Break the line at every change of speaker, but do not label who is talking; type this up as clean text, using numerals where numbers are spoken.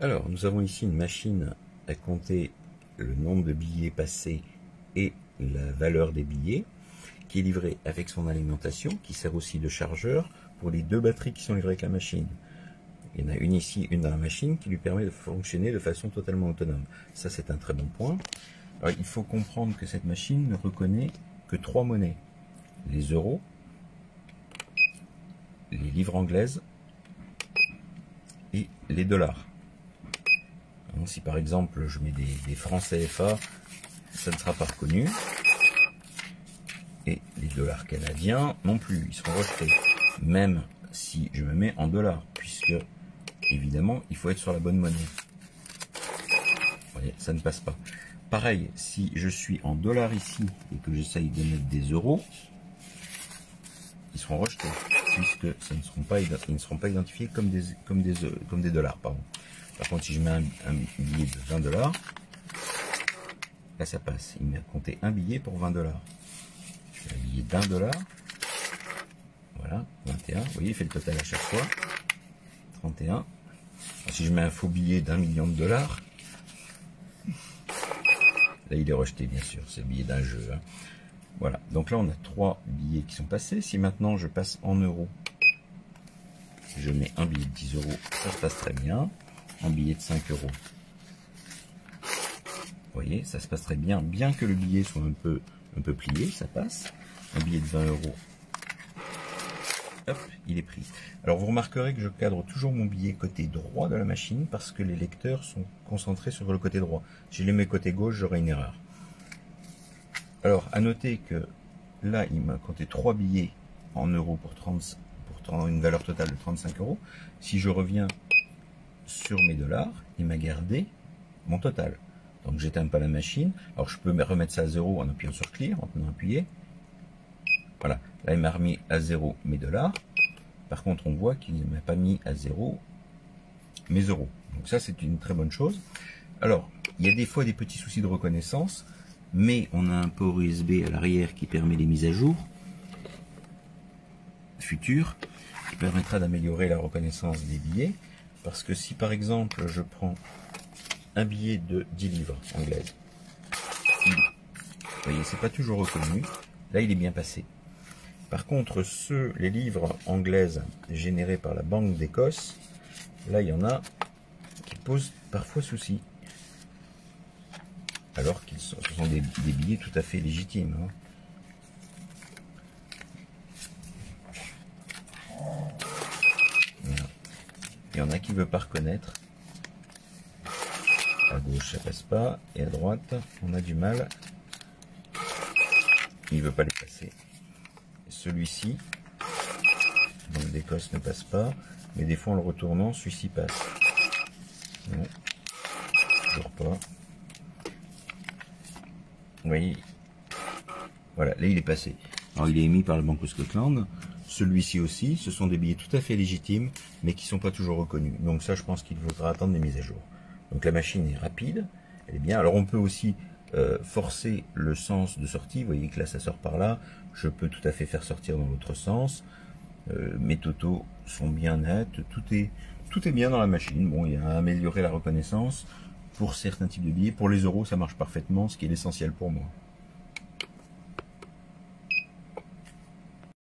Alors, nous avons ici une machine à compter le nombre de billets passés et la valeur des billets, qui est livrée avec son alimentation, qui sert aussi de chargeur pour les deux batteries qui sont livrées avec la machine. Il y en a une ici, une dans la machine, qui lui permet de fonctionner de façon totalement autonome. Ça, c'est un très bon point. Alors, il faut comprendre que cette machine ne reconnaît que trois monnaies. Les euros, les livres anglaises et les dollars. Donc, si par exemple je mets des francs CFA, ça ne sera pas reconnu. Et les dollars canadiens non plus, ils seront rejetés. Même si je me mets en dollars, puisque évidemment il faut être sur la bonne monnaie. Vous voyez, ça ne passe pas. Pareil, si je suis en dollars ici et que j'essaye de mettre des euros, ils seront rejetés, puisque ils ne seront pas identifiés comme des dollars. Pardon. Par contre, si je mets un billet de 20 $, là ça passe. Il m'a compté un billet pour 20 $. Je fais un billet d'1 $. Voilà, 21. Vous voyez, il fait le total à chaque fois. 31. Alors, si je mets un faux billet d'1 million $, là il est rejeté, bien sûr. C'est le billet d'un jeu. Hein. Voilà, donc là on a 3 billets qui sont passés. Si maintenant je passe en euros, je mets un billet de 10 €, ça se passe très bien. Un billet de 5 €. Vous voyez, ça se passe très bien, bien que le billet soit un peu plié, ça passe. Un billet de 20 €, hop, il est pris. Alors vous remarquerez que je cadre toujours mon billet côté droit de la machine parce que les lecteurs sont concentrés sur le côté droit. Si je les mets côté gauche, j'aurai une erreur. Alors, à noter que là, il m'a compté 3 billets en euros pour une valeur totale de 35 €. Si je reviens sur mes dollars, il m'a gardé mon total. Donc, j'éteins pas la machine. Alors, je peux remettre ça à 0 en appuyant sur Clear, en tenant appuyé. Voilà. Là, il m'a remis à 0 mes dollars. Par contre, on voit qu'il ne m'a pas mis à 0 mes euros. Donc, ça, c'est une très bonne chose. Alors, il y a des fois des petits soucis de reconnaissance. Mais on a un port USB à l'arrière qui permet les mises à jour futures, qui permettra d'améliorer la reconnaissance des billets. Parce que si par exemple je prends un billet de 10 livres anglaises, vous voyez, c'est pas toujours reconnu. Là, il est bien passé. Par contre, les livres anglaises générés par la Banque d'Écosse, là, il y en a qui posent parfois souci. Alors que ce sont des billets tout à fait légitimes. Hein. Voilà. Il y en a qui ne veulent pas reconnaître. À gauche, ça passe pas. Et à droite, on a du mal. Il ne veut pas les passer. Celui-ci, donc d'Écosse, ne passe pas. Mais des fois, en le retournant, celui-ci passe. Non, toujours pas. Vous voyez, voilà, là il est passé. Alors il est émis par la Banque of Scotland. Celui-ci aussi, ce sont des billets tout à fait légitimes, mais qui ne sont pas toujours reconnus. Donc ça, je pense qu'il faudra attendre des mises à jour. Donc la machine est rapide, elle est bien. Alors on peut aussi forcer le sens de sortie. Vous voyez que là, ça sort par là. Je peux tout à fait faire sortir dans l'autre sens. Mes totaux sont bien nets. Tout est bien dans la machine. Bon, il y a à améliorer la reconnaissance. Pour certains types de billets, pour les euros, ça marche parfaitement, ce qui est l'essentiel pour moi.